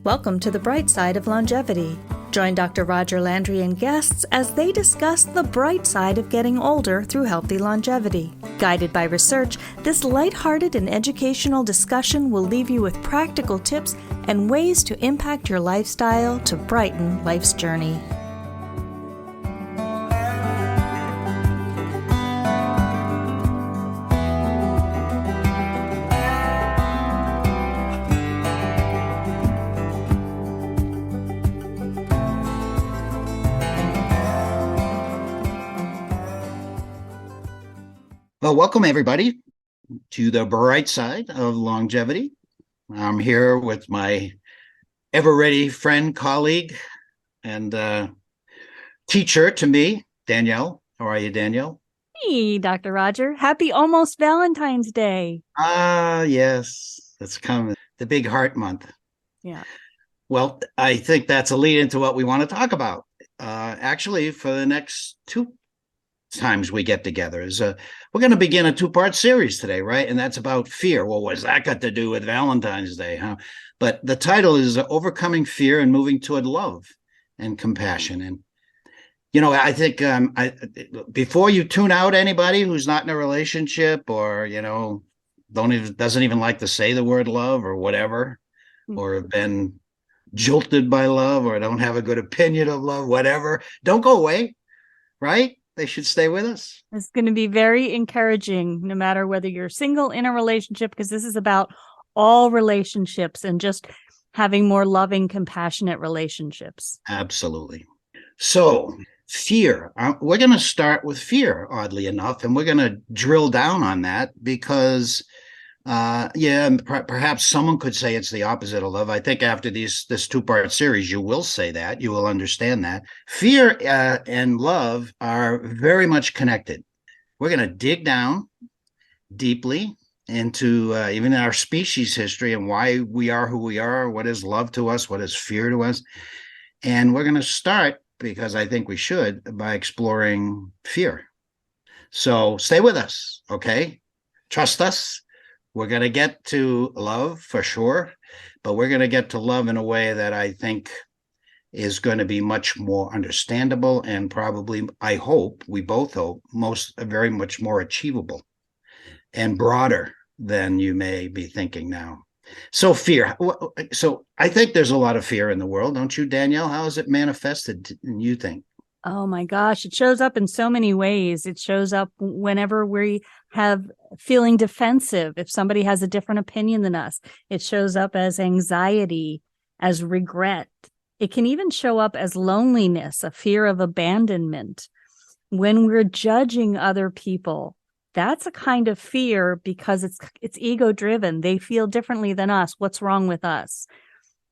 Welcome to the bright side of longevity. Join Dr. Roger Landry and guests as they discuss the bright side of getting older through healthy longevity. Guided by research, this lighthearted and educational discussion will leave you with practical tips and ways to impact your lifestyle to brighten life's journey. Well, welcome everybody to the bright side of longevity. I'm here with my ever-ready friend, colleague, and teacher to me, Danielle. How are you, Danielle? Hey, Dr. Roger. Happy almost Valentine's Day. Yes, it's coming. The big heart month. Yeah. Well, I think that's a lead into what we want to talk about. Actually, for the next two times we get together we're going to begin a two-part series today, right? And that's about fear. Well, what's that got to do with Valentine's Day, huh? But the title is Overcoming Fear and Moving Toward Love and Compassion. And I think before you tune out anybody who's not in a relationship or doesn't even like to say the word love or whatever, or have been jilted by love or don't have a good opinion of love, whatever, don't go away, right? They should stay with us. It's going to be very encouraging, no matter whether you're single, in a relationship, because this is about all relationships and just having more loving, compassionate relationships. Absolutely. So fear, we're going to start with fear, oddly enough, and we're going to drill down on that because perhaps someone could say it's the opposite of love. I think after this two-part series, you will say that. You will understand that. Fear and love are very much connected. We're going to dig down deeply into even our species history and why we are who we are, what is love to us, what is fear to us. And we're going to start, because I think we should, by exploring fear. So stay with us, okay? Trust us. We're going to get to love for sure, but we're going to get to love in a way that I think is going to be much more understandable and probably, I hope, we both hope, very much more achievable and broader than you may be thinking now. So fear. So I think there's a lot of fear in the world, don't you, Danielle? How is it manifested, you think? Oh my gosh, it shows up in so many ways. It shows up whenever we have feeling defensive. If somebody has a different opinion than us, it shows up as anxiety, as regret. It can even show up as loneliness, a fear of abandonment. When we're judging other people, that's a kind of fear because it's ego driven. They feel differently than us. What's wrong with us?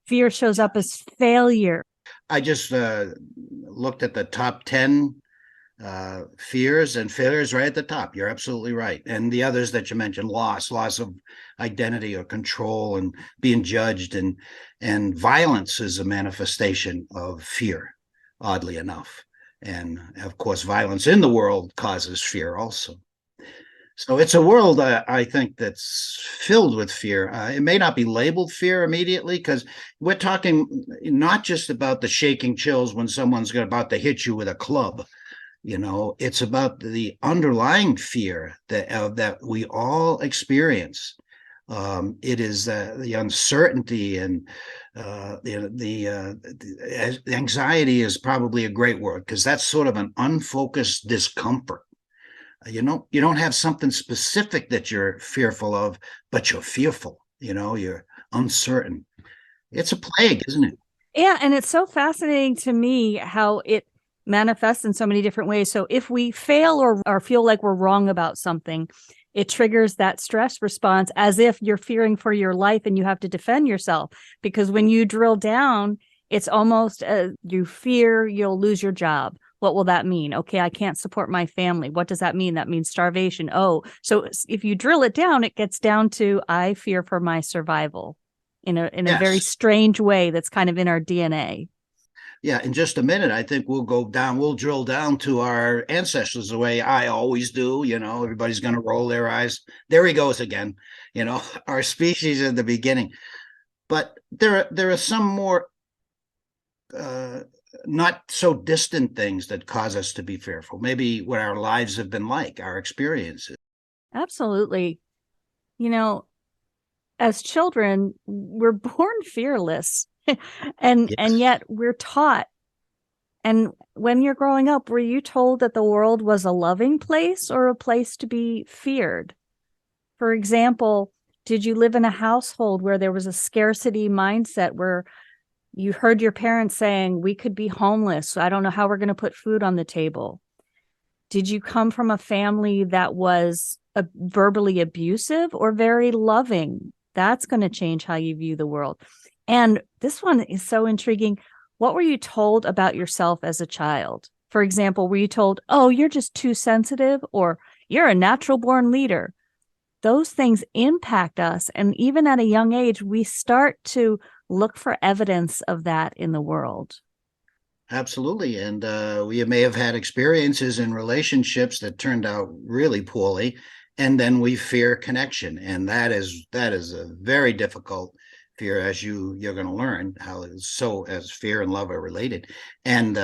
Fear shows up as failure. I just looked at the top 10 fears, and failure is right at the top. You're absolutely right. And the others that you mentioned, loss of identity or control and being judged, and violence is a manifestation of fear, oddly enough. And of course, violence in the world causes fear also. So it's a world, I think, that's filled with fear. It may not be labeled fear immediately because we're talking not just about the shaking chills when someone's about to hit you with a club. It's about the underlying fear that we all experience. It is the uncertainty and the anxiety is probably a great word because that's sort of an unfocused discomfort. You don't have something specific that you're fearful of, but you're fearful, you're uncertain. It's a plague, isn't it? Yeah. And it's so fascinating to me how it manifests in so many different ways. So if we fail or feel like we're wrong about something, it triggers that stress response as if you're fearing for your life and you have to defend yourself. Because when you drill down, it's almost you fear you'll lose your job. What will that mean? Okay, I can't support my family. What does that mean? That means starvation. Oh, so if you drill it down, it gets down to I fear for my survival in a very strange way that's kind of in our DNA. Yeah, in just a minute, I think we'll drill down to our ancestors the way I always do. Everybody's going to roll their eyes. There he goes again. Our species in the beginning. But there are some more uh, not so distant things that cause us to be fearful. Maybe what our lives have been like, our experiences. Absolutely. You know, as children, we're born fearless and Yes, yet we're taught. And when you're growing up, were you told that the world was a loving place or a place to be feared? For example, did you live in a household where there was a scarcity mindset where you heard your parents saying, we could be homeless, so I don't know how we're going to put food on the table? Did you come from a family that was verbally abusive or very loving? That's going to change how you view the world. And this one is so intriguing. What were you told about yourself as a child? For example, were you told, oh, you're just too sensitive, or you're a natural born leader? Those things impact us. And even at a young age, we start to look for evidence of that in the world. absolutely. And we may have had experiences in relationships that turned out really poorly, and then we fear connection, and that is a very difficult fear, as you're going to learn how it's so as fear and love are related. And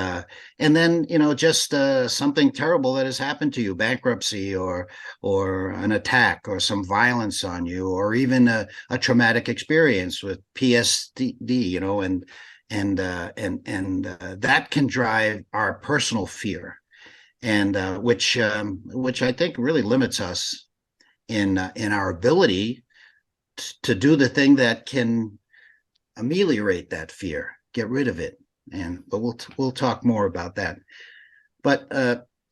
then just something terrible that has happened to you, bankruptcy or an attack or some violence on you, or even a traumatic experience with PSTD, and that can drive our personal fear, and which I think really limits us in our ability to do the thing that can ameliorate that fear, get rid of it. But we'll talk more about that. But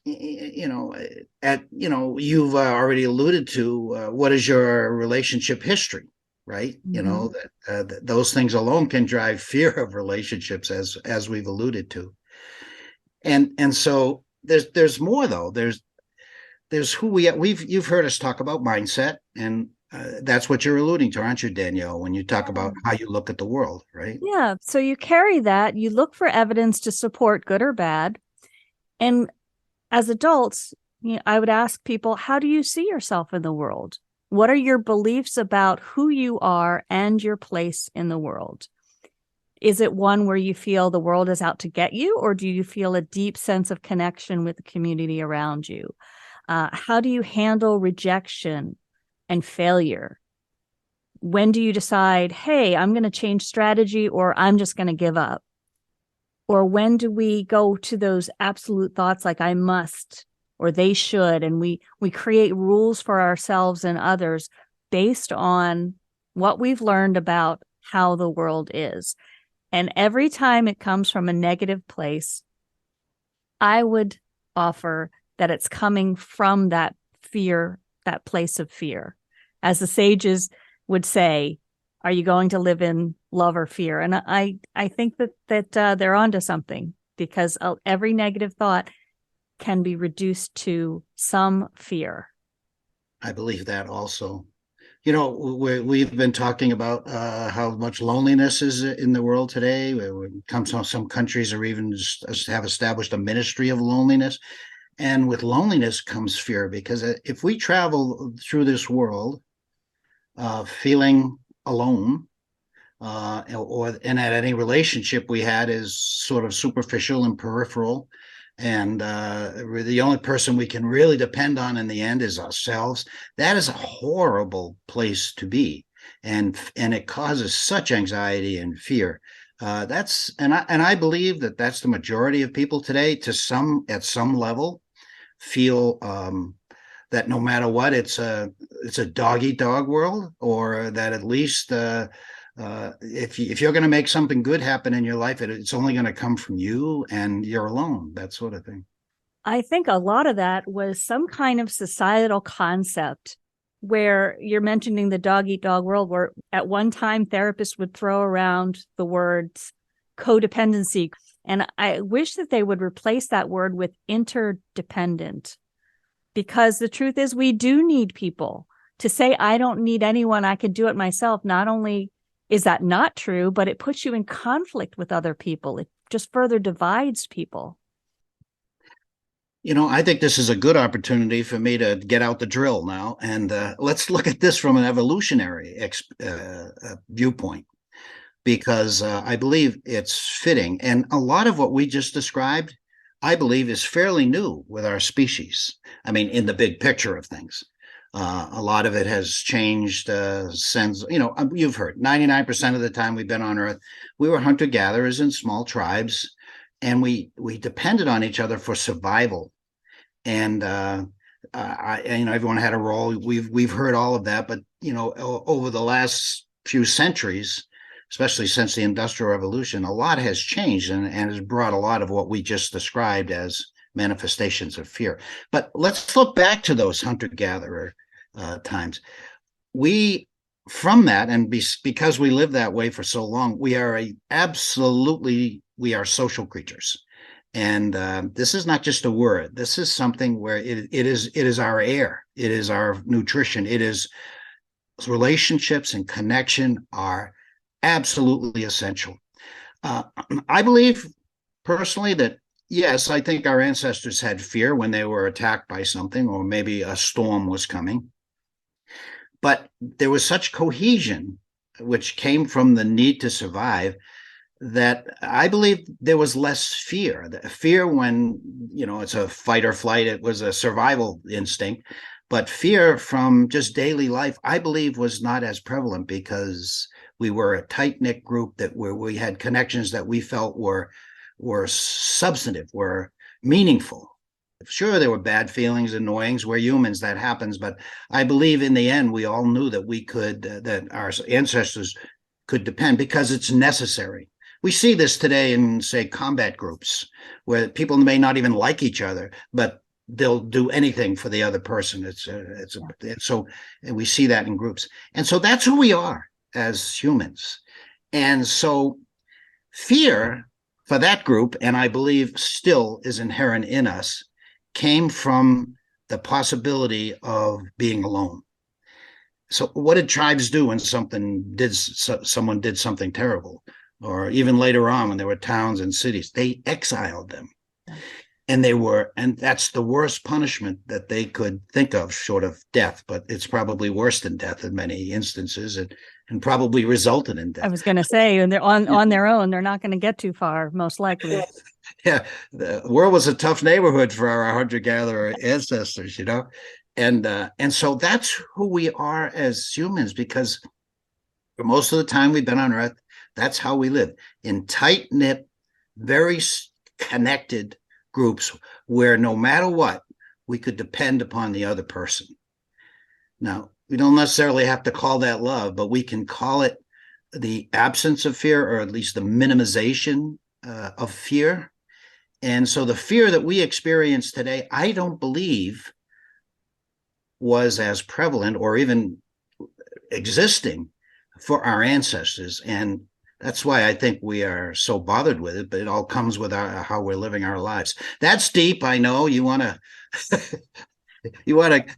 you've already alluded to what is your relationship history, right? Mm-hmm. Those things alone can drive fear of relationships, as we've alluded to. And so there's more though. There's who you've heard us talk about mindset, and that's what you're alluding to, aren't you, Danielle, when you talk about how you look at the world, right? Yeah. So you carry that, you look for evidence to support good or bad. And as adults, I would ask people, how do you see yourself in the world? What are your beliefs about who you are and your place in the world? Is it one where you feel the world is out to get you, or do you feel a deep sense of connection with the community around you? How do you handle rejection and failure? When do you decide, hey, I'm going to change strategy, or I'm just going to give up? Or when do we go to those absolute thoughts like I must or they should, and we create rules for ourselves and others based on what we've learned about how the world is? And every time it comes from a negative place, I would offer that it's coming from that fear, that place of fear. As the sages would say, are you going to live in love or fear? And I think that they're onto something, because every negative thought can be reduced to some fear. I believe that also. We've been talking about how much loneliness is in the world today. Some countries are even just have established a ministry of loneliness. And with loneliness comes fear, because if we travel through this world feeling alone, and that any relationship we had is sort of superficial and peripheral, and the only person we can really depend on in the end is ourselves, that is a horrible place to be, and it causes such anxiety and fear. I believe that that's the majority of people today, at some level, feel that no matter what, it's a dog eat dog world, or that at least if you're going to make something good happen in your life, it's only going to come from you, and you're alone, that sort of thing. I think a lot of that was some kind of societal concept, where you're mentioning the dog eat dog world, where at one time therapists would throw around the words codependency. And I wish that they would replace that word with interdependent, because the truth is we do need people. To say, I don't need anyone, I can do it myself, not only is that not true, but it puts you in conflict with other people. It just further divides people. I think this is a good opportunity for me to get out the drill now, and let's look at this from an evolutionary viewpoint. because I believe it's fitting. And a lot of what we just described, I believe, is fairly new with our species. I mean, in the big picture of things. A lot of it has changed since, you've heard 99% of the time we've been on Earth, we were hunter-gatherers in small tribes, and we depended on each other for survival. And everyone had a role. We've heard all of that, but over the last few centuries, especially since the Industrial Revolution, a lot has changed and has brought a lot of what we just described as manifestations of fear. But let's look back to those hunter-gatherer times. From that, and because we live that way for so long, we are social creatures. And this is not just a word. This is something where it is our air. It is our nutrition. It is relationships and connection are absolutely essential. I believe personally that, yes, I think our ancestors had fear when they were attacked by something, or maybe a storm was coming. But there was such cohesion, which came from the need to survive, that I believe there was less fear. Fear when, it's a fight or flight, it was a survival instinct. But fear from just daily life, I believe, was not as prevalent because we were a tight-knit group where we had connections that we felt were substantive, were meaningful. Sure, there were bad feelings, annoyings. We're humans, that happens. But I believe in the end, we all knew that that our ancestors could depend, because it's necessary. We see this today in, say, combat groups, where people may not even like each other, but they'll do anything for the other person. So we see that in groups. And so that's who we are as humans. And so fear for that group, and I believe still is inherent in us, came from the possibility of being alone. So what did tribes do when someone did something terrible? Or even later on, when there were towns and cities, they exiled them. And that's the worst punishment that they could think of, short of death. But it's probably worse than death in many instances, and probably resulted in death. I was going to say, and they're on their own, they're not going to get too far, most likely. Yeah, the world was a tough neighborhood for our hunter-gatherer ancestors, and so that's who we are as humans, because for most of the time we've been on Earth, that's how we live, in tight-knit, very connected groups where no matter what, we could depend upon the other person. Now, we don't necessarily have to call that love, but we can call it the absence of fear, or at least the minimization of fear. And so the fear that we experience today, I don't believe was as prevalent or even existing for our ancestors. And that's why I think we are so bothered with it, but it all comes with how we're living our lives. That's deep. I know you want to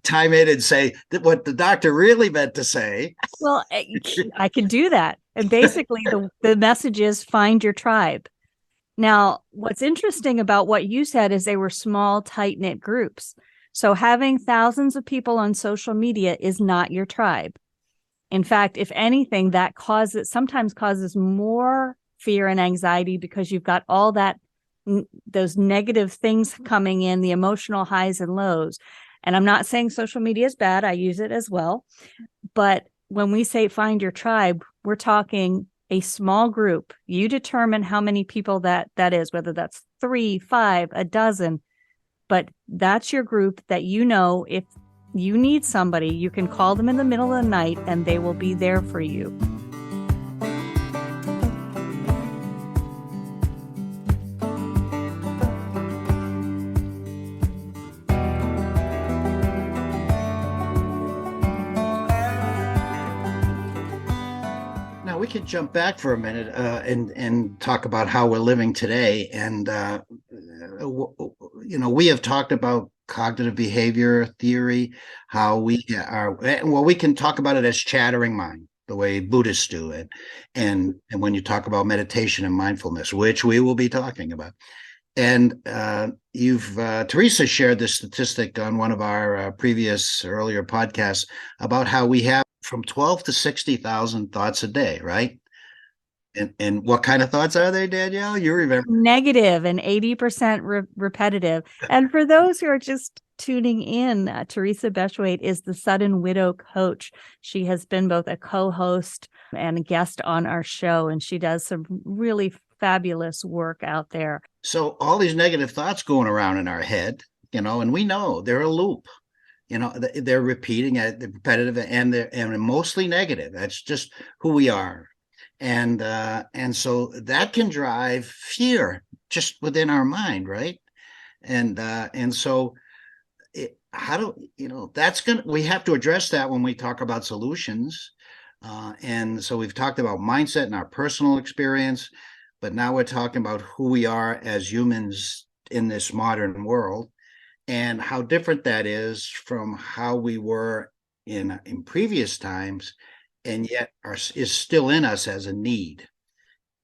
time in and say what the doctor really meant to say. Well, I could do that. And basically the message is find your tribe. Now, what's interesting about what you said is they were small, tight-knit groups. So having thousands of people on social media is not your tribe. In fact, if anything, that sometimes causes more fear and anxiety, because you've got all those negative things coming in, the emotional highs and lows. And I'm not saying social media is bad. I use it as well. But when we say find your tribe, we're talking a small group. You determine how many people that is, whether that's 3, 5, a dozen, but that's your group that, if you need somebody, you can call them in the middle of the night and they will be there for you. Now we could jump back for a minute and talk about how we're living today. And we have talked about cognitive behavior theory, how we can talk about it as chattering mind, the way Buddhists do it. And when you talk about meditation and mindfulness, which we will be talking about. And Teresa shared this statistic on one of our earlier podcasts about how we have from 12 to 60,000 thoughts a day, right? And what kind of thoughts are they, Danielle? You remember? Negative and 80% repetitive. And for those who are just tuning in, Teresa Beshwaite is the Sudden Widow coach. She has been both a co-host and a guest on our show, and she does some really fabulous work out there. So all these negative thoughts going around in our head, and we know they're a loop. They're repeating it, they're repetitive, and they're mostly negative. That's just who we are. And so that can drive fear just within our mind, right? And so we have to address that when we talk about solutions. And so we've talked about mindset and our personal experience, but now we're talking about who we are as humans in this modern world and how different that is from how we were in previous times, and yet is still in us as a need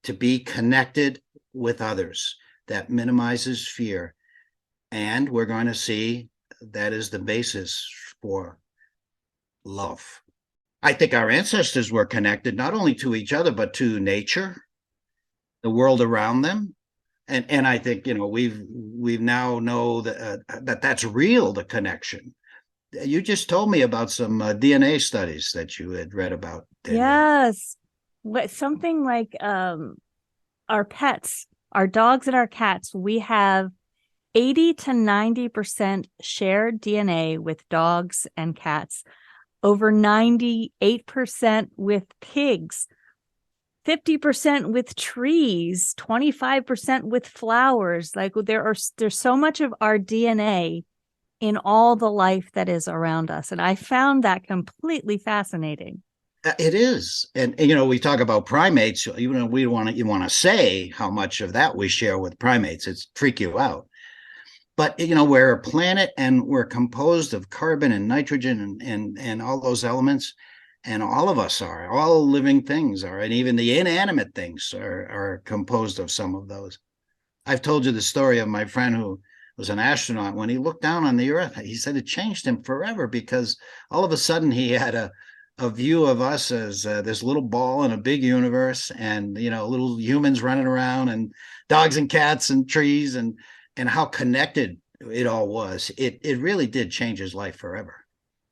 to be connected with others. That minimizes fear. And we're going to see that is the basis for love. I think our ancestors were connected not only to each other, but to nature, the world around them. And I think, we've now know that that's real, the connection. You just told me about some DNA studies that you had read about, Danielle. Yes. Something like our pets, our dogs and our cats, we have 80 to 90% shared DNA with dogs and cats, over 98% with pigs, 50% with trees, 25% with flowers. Like there's so much of our DNA in all the life that is around us. And I found that completely fascinating. It is. And we talk about primates, even though you want to say how much of that we share with primates. It's freak you out. But, we're a planet and we're composed of carbon and nitrogen and all those elements. And all of us are, all living things are, and even the inanimate things are composed of some of those. I've told you the story of my friend who was an astronaut. When he looked down on the Earth, he said it changed him forever, because all of a sudden he had a view of us as this little ball in a big universe, and little humans running around, and dogs and cats and trees, and how connected it all was. It really did change his life forever.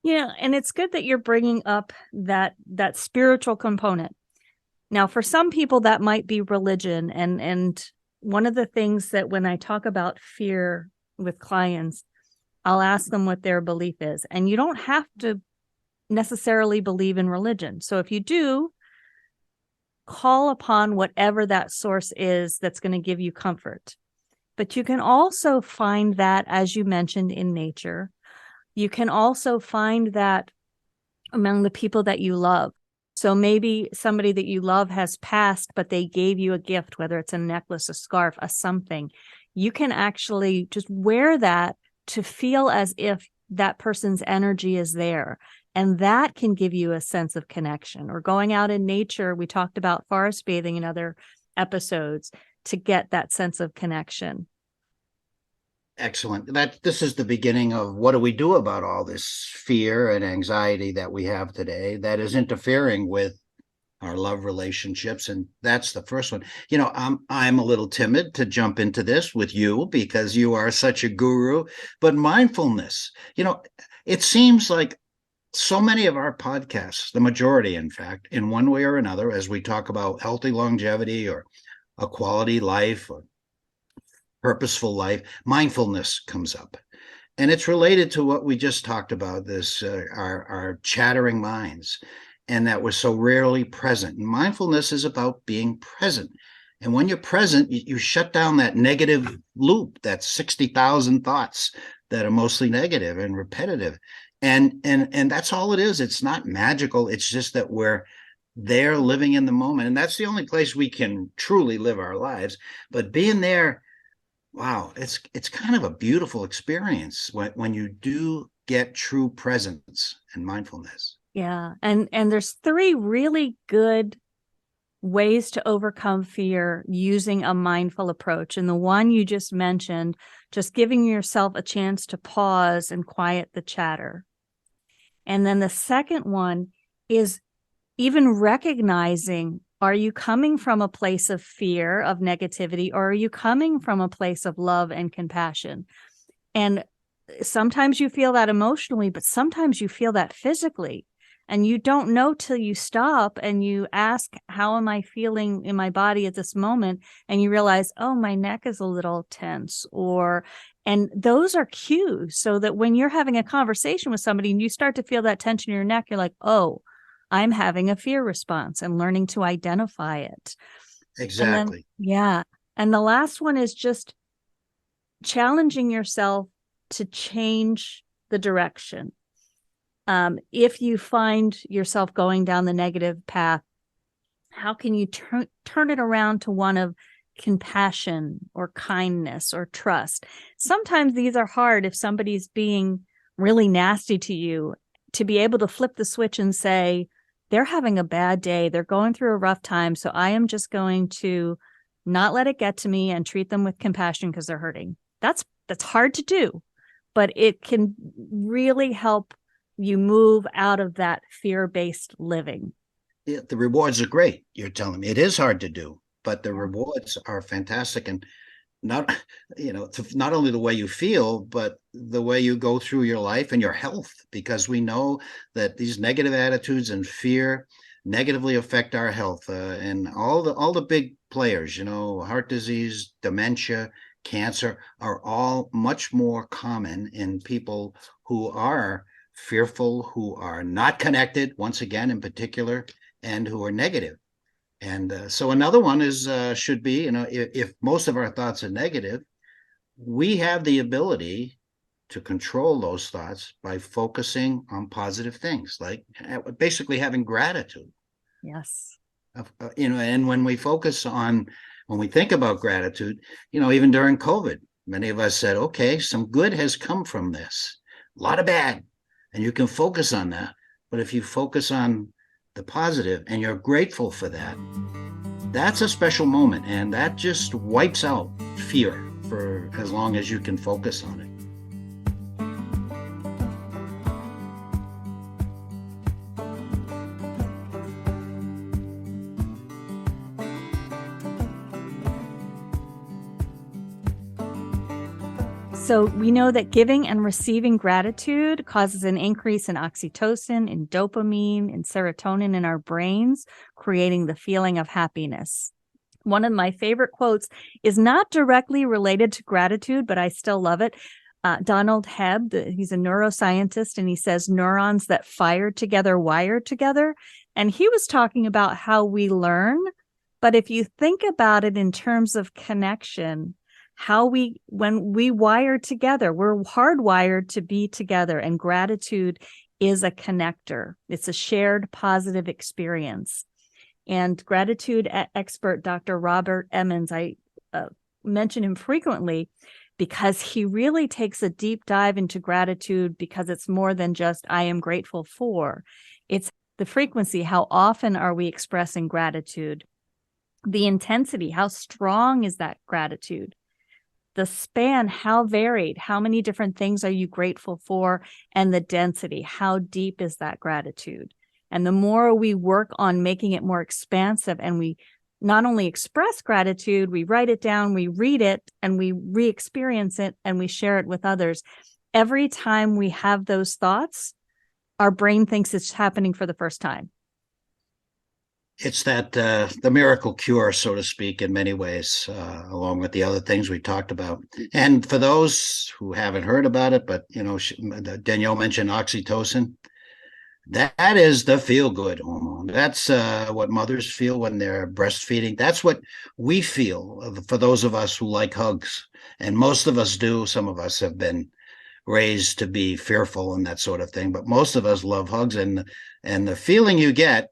And it's good that you're bringing up that spiritual component. Now, for some people, that might be religion. And one of the things that when I talk about fear with clients, I'll ask them what their belief is. And you don't have to necessarily believe in religion. So if you do, call upon whatever that source is that's going to give you comfort. But you can also find that, as you mentioned, in nature. You can also find that among the people that you love. So maybe somebody that you love has passed, but they gave you a gift, whether it's a necklace, a scarf, a something. You can actually just wear that to feel as if that person's energy is there. And that can give you a sense of connection. Or going out in nature, we talked about forest bathing in other episodes, to get that sense of connection. Excellent. This is the beginning of what do we do about all this fear and anxiety that we have today that is interfering with our love relationships. And that's the first one. I'm a little timid to jump into this with you because you are such a guru, but mindfulness, it seems like so many of our podcasts, the majority, in fact, in one way or another, as we talk about healthy longevity or a quality life or purposeful life, mindfulness comes up. And it's related to what we just talked about, this our chattering minds, and that we're so rarely present. And mindfulness is about being present. And when you're present, you shut down that negative loop, that 60,000 thoughts that are mostly negative and repetitive. And that's all it is. It's not magical. It's just that we're there living in the moment. And that's the only place we can truly live our lives. But being there, wow, it's kind of a beautiful experience when you do get true presence and mindfulness. Yeah. And there's 3 really good ways to overcome fear using a mindful approach. And the one you just mentioned, just giving yourself a chance to pause and quiet the chatter. And then the second one is even recognizing Are you coming from a place of fear, of negativity, or are you coming from a place of love and compassion? And sometimes you feel that emotionally, but sometimes you feel that physically. And you don't know till you stop and you ask, how am I feeling in my body at this moment? And you realize, oh, my neck is a little tense, and those are cues, so that when you're having a conversation with somebody and you start to feel that tension in your neck, you're like, oh, I'm having a fear response, and learning to identify it. And then, Exactly. yeah. And the last one is just challenging yourself to change the direction. If you find yourself going down the negative path, how can you turn it around to one of compassion or kindness or trust? Sometimes these are hard if somebody's being really nasty to you, to be able to flip the switch and say, they're having a bad day, they're going through a rough time, so I am just going to not let it get to me and treat them with compassion because they're hurting. That's hard to do, but it can really help you move out of that fear-based living. Yeah, the rewards are great. You're telling me it is hard to do, but the rewards are fantastic. And not, not only the way you feel, but the way you go through your life and your health, because we know that these negative attitudes and fear negatively affect our health, and all the big players, heart disease, dementia, cancer are all much more common in people who are fearful, who are not connected, once again, in particular, and who are negative. And so another one is should be, if most of our thoughts are negative, we have the ability to control those thoughts by focusing on positive things, like basically having gratitude. Yes. And when we think about gratitude, even during COVID, many of us said, okay, some good has come from this, a lot of bad, and you can focus on that. But if you focus on the positive and you're grateful for that, that's a special moment, and that just wipes out fear for as long as you can focus on it. So we know that giving and receiving gratitude causes an increase in oxytocin, in dopamine, in serotonin in our brains, creating the feeling of happiness. One of my favorite quotes is not directly related to gratitude, but I still love it. Donald Hebb, he's a neuroscientist, and he says neurons that fire together wire together. And he was talking about how we learn. But if you think about it in terms of connection, when we wire together, we're hardwired to be together, and gratitude is a connector. It's a shared positive experience. And gratitude expert Dr. Robert Emmons, I mention him frequently because he really takes a deep dive into gratitude, because it's more than just I am grateful for. It's the frequency. How often are we expressing gratitude? The intensity, how strong is that gratitude? The span, how varied, how many different things are you grateful for? And the density, how deep is that gratitude? And the more we work on making it more expansive, and we not only express gratitude, we write it down, we read it, and we re-experience it, and we share it with others. Every time we have those thoughts, our brain thinks it's happening for the first time. It's that the miracle cure, so to speak, in many ways, along with the other things we talked about. And for those who haven't heard about it, but Danielle mentioned oxytocin. That is the feel-good hormone. That's what mothers feel when they're breastfeeding. That's what we feel for those of us who like hugs. And most of us do. Some of us have been raised to be fearful and that sort of thing, but most of us love hugs. And the feeling you get,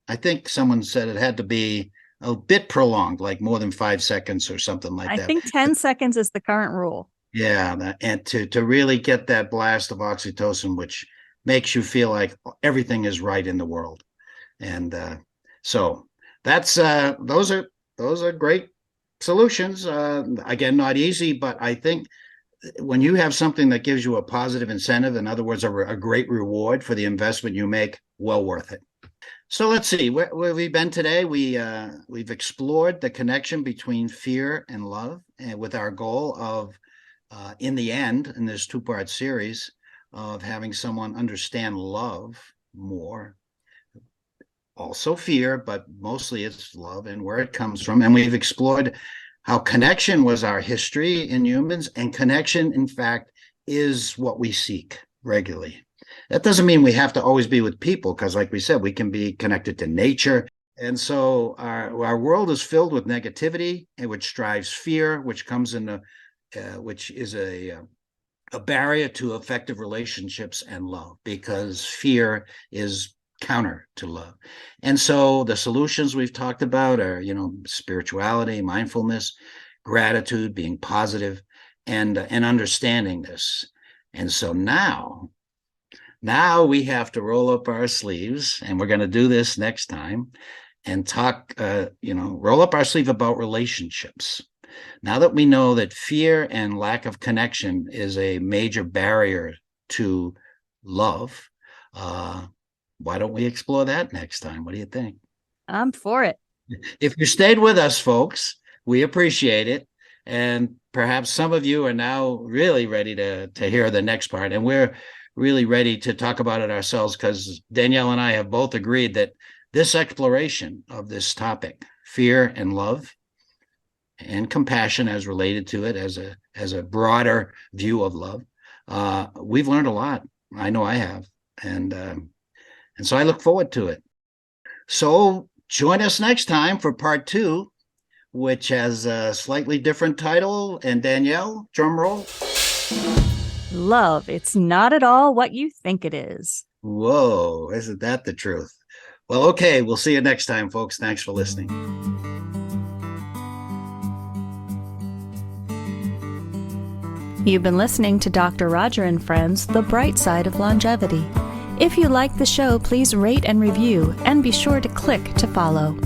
I think someone said it had to be a bit prolonged, like more than 5 seconds or something like that. I think 10 seconds is the current rule. Yeah, and to really get that blast of oxytocin, which makes you feel like everything is right in the world. And so that's those are great solutions. Again, not easy, but I think when you have something that gives you a positive incentive, in other words, a great reward for the investment you make, well worth it. So let's see where we've been today. We've explored the connection between fear and love, and with our goal of, in the end, in this two-part series, of having someone understand love more. Also fear, but mostly it's love and where it comes from. And we've explored how connection was our history in humans, and connection, in fact, is what we seek regularly. That doesn't mean we have to always be with people, because like we said, we can be connected to nature. And so our world is filled with negativity, which drives fear, which comes in which is a barrier to effective relationships and love, because fear is counter to love. And so the solutions we've talked about are, spirituality, mindfulness, gratitude, being positive, and understanding this. And so now we have to roll up our sleeves, and we're going to do this next time, and talk, roll up our sleeve about relationships. Now that we know that fear and lack of connection is a major barrier to love, why don't we explore that next time? What do you think? I'm for it. If you stayed with us, folks, we appreciate it. And perhaps some of you are now really ready to hear the next part. And we're really ready to talk about it ourselves, because Danielle and I have both agreed that this exploration of this topic, fear and love and compassion as related to it, as a broader view of love, we've learned a lot. I know I have. And so I look forward to it. So join us next time for part 2, which has a slightly different title. And Danielle, drum roll. Love, it's not at all what you think it is. Whoa, isn't that the truth? Well, okay, we'll see you next time, folks. Thanks for listening. You've been listening to Dr. Roger and Friends, The Bright Side of Longevity. If you like the show, please rate and review, and be sure to click to follow.